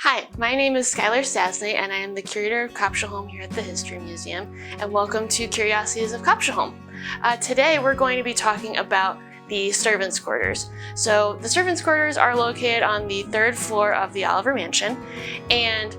Hi, my name is Skylar Stasney and I am the Curator of Copshaholm here at the History Museum, and welcome to Curiosities of Copshaholm. Today we're going to be talking about the servants' quarters. So the servants' quarters are located on the 3rd floor of the Oliver Mansion, and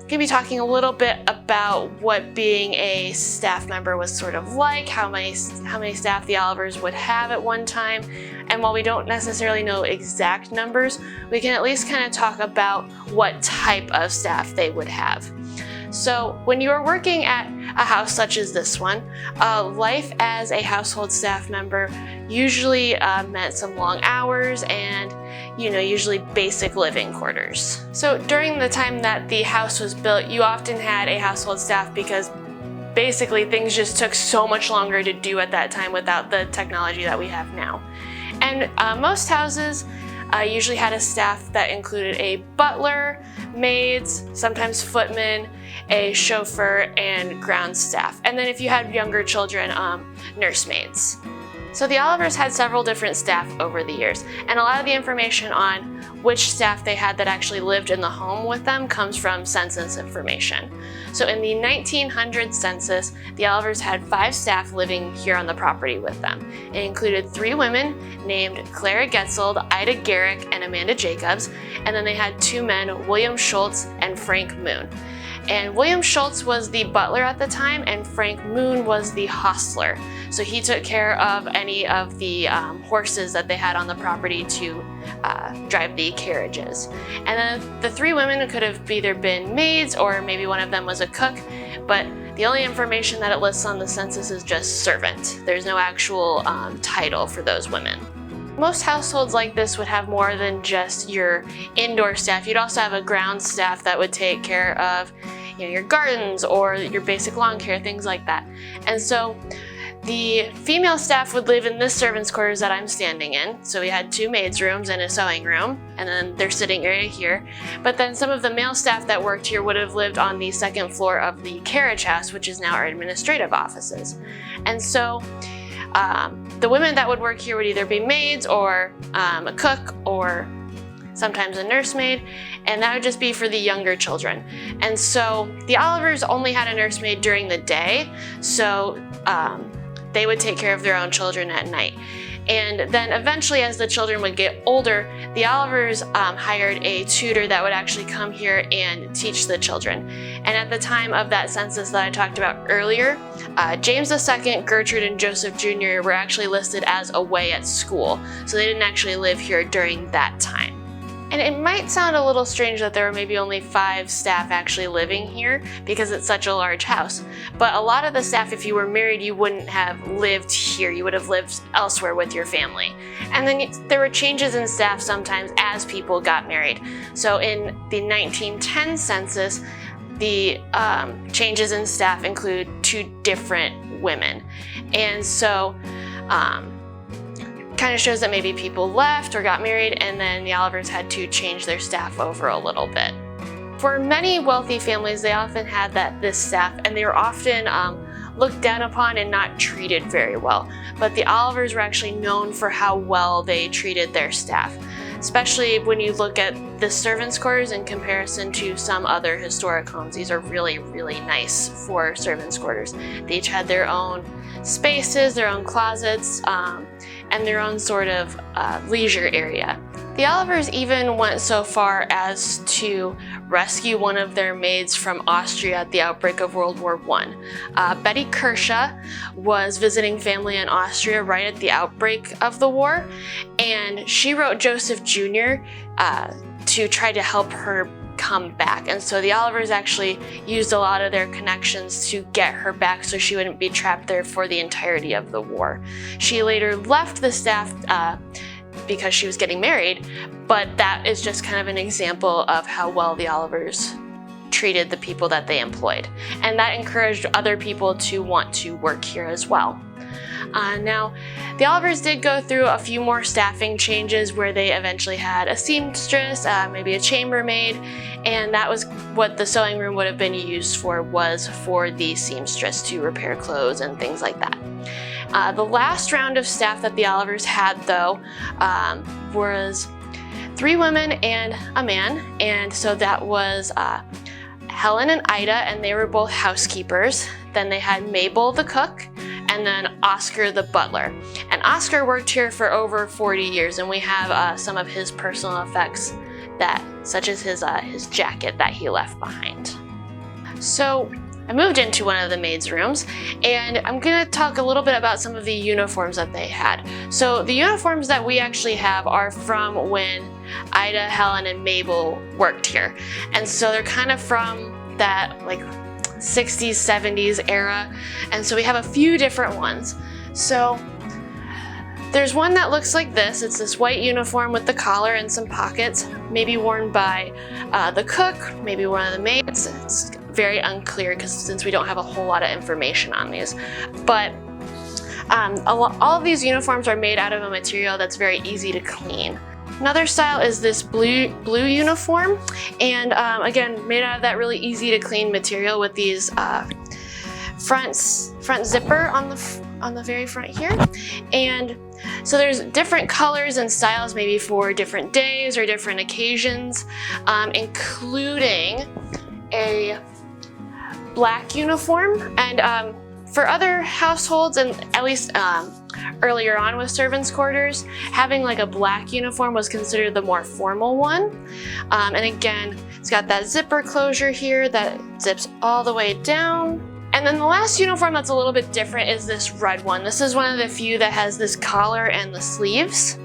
going to be talking a little bit about what being a staff member was sort of like, how many staff the Olivers would have at one time. And while we don't necessarily know exact numbers, we can at least kind of talk about what type of staff they would have. So when you are working at a house such as this one, life as a household staff member usually meant some long hours and usually basic living quarters. So during the time that the house was built, you often had a household staff because basically things just took so much longer to do at that time without the technology that we have now. And most houses usually had a staff that included a butler, maids, sometimes footmen, a chauffeur, and ground staff. And then if you had younger children, nursemaids. So the Olivers had several different staff over the years, and a lot of the information on which staff they had that actually lived in the home with them comes from census information. So in the 1900 census, the Olivers had 5 staff living here on the property with them. It included 3 women named Clara Getzold, Ida Garrick, and Amanda Jacobs, and then they had 2 men, William Schultz and Frank Moon. And William Schultz was the butler at the time, and Frank Moon was the hostler. So he took care of any of the horses that they had on the property to drive the carriages. And then the 3 women could have either been maids or maybe one of them was a cook, but the only information that it lists on the census is just servant. There's no actual title for those women. Most households like this would have more than just your indoor staff. You'd also have a ground staff that would take care of your gardens or your basic lawn care, things like that. And so the female staff would live in this servants' quarters that I'm standing in. So we had 2 maids' rooms and a sewing room, and then their sitting area here. But then some of the male staff that worked here would have lived on the 2nd floor of the carriage house, which is now our administrative offices. And so the women that would work here would either be maids or a cook or sometimes a nursemaid, and that would just be for the younger children. And so the Olivers only had a nursemaid during the day, so they would take care of their own children at night. And then eventually, as the children would get older, the Olivers hired a tutor that would actually come here and teach the children. And at the time of that census that I talked about earlier, James II, Gertrude, and Joseph Jr. were actually listed as away at school. So they didn't actually live here during that time. And it might sound a little strange that there were maybe only 5 staff actually living here because it's such a large house. But a lot of the staff, if you were married, you wouldn't have lived here. You would have lived elsewhere with your family. And then there were changes in staff sometimes as people got married. So in the 1910 census, the changes in staff include 2 different women. And so kind of shows that maybe people left or got married, and then the Olivers had to change their staff over a little bit. For many wealthy families, they often had this staff, and they were often looked down upon and not treated very well. But the Olivers were actually known for how well they treated their staff, especially when you look at the servants' quarters in comparison to some other historic homes. These are really, really nice for servants' quarters. They each had their own spaces, their own closets, and their own sort of leisure area. The Olivers even went so far as to rescue one of their maids from Austria at the outbreak of World War I. Betty Kershaw was visiting family in Austria right at the outbreak of the war, and she wrote Joseph Jr. To try to help her come back. And so the Olivers actually used a lot of their connections to get her back so she wouldn't be trapped there for the entirety of the war. She later left the staff because she was getting married, but that is just kind of an example of how well the Olivers treated the people that they employed. And that encouraged other people to want to work here as well. Now, the Olivers did go through a few more staffing changes where they eventually had a seamstress, maybe a chambermaid, and that was what the sewing room would have been used for, was for the seamstress to repair clothes and things like that. The last round of staff that the Olivers had, though, was 3 women and a man, and so that was Helen and Ida, and they were both housekeepers. Then they had Mabel the cook, and then Oscar the butler. And Oscar worked here for over 40 years, and we have some of his personal effects, such as his jacket that he left behind. So I moved into one of the maids' rooms, and I'm gonna talk a little bit about some of the uniforms that they had. So the uniforms that we actually have are from when Ida, Helen, and Mabel worked here. And so they're kind of from that like 60s, 70s era. And so we have a few different ones. So there's one that looks like this. It's this white uniform with the collar and some pockets, maybe worn by the cook, maybe one of the maids. It's very unclear since we don't have a whole lot of information on these. But all of these uniforms are made out of a material that's very easy to clean. Another style is this blue uniform, and again, made out of that really easy to clean material with these front zipper on the very front here. And so there's different colors and styles maybe for different days or different occasions, including a black uniform. And for other households, and at least earlier on with servants' quarters, having like a black uniform was considered the more formal one. And again, it's got that zipper closure here that zips all the way down. And then the last uniform that's a little bit different is this red one. This is one of the few that has this collar and the sleeves.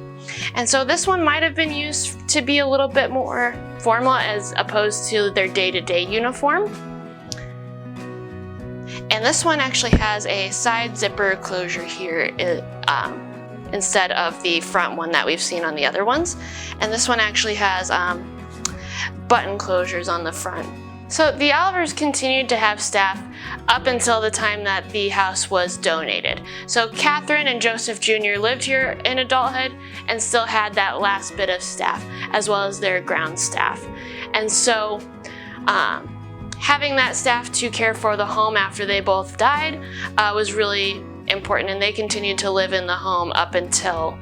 And so this one might have been used to be a little bit more formal as opposed to their day-to-day uniform. And this one actually has a side zipper closure here instead of the front one that we've seen on the other ones. And this one actually has button closures on the front. So the Olivers continued to have staff up until the time that the house was donated. So Catherine and Joseph Jr. lived here in adulthood and still had that last bit of staff, as well as their ground staff. And so having that staff to care for the home after they both died was really important, and they continued to live in the home up until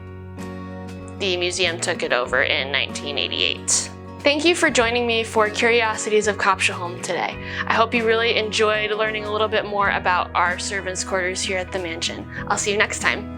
the museum took it over in 1988. Thank you for joining me for Curiosities of Copshaholm today. I hope you really enjoyed learning a little bit more about our servants' quarters here at the mansion. I'll see you next time.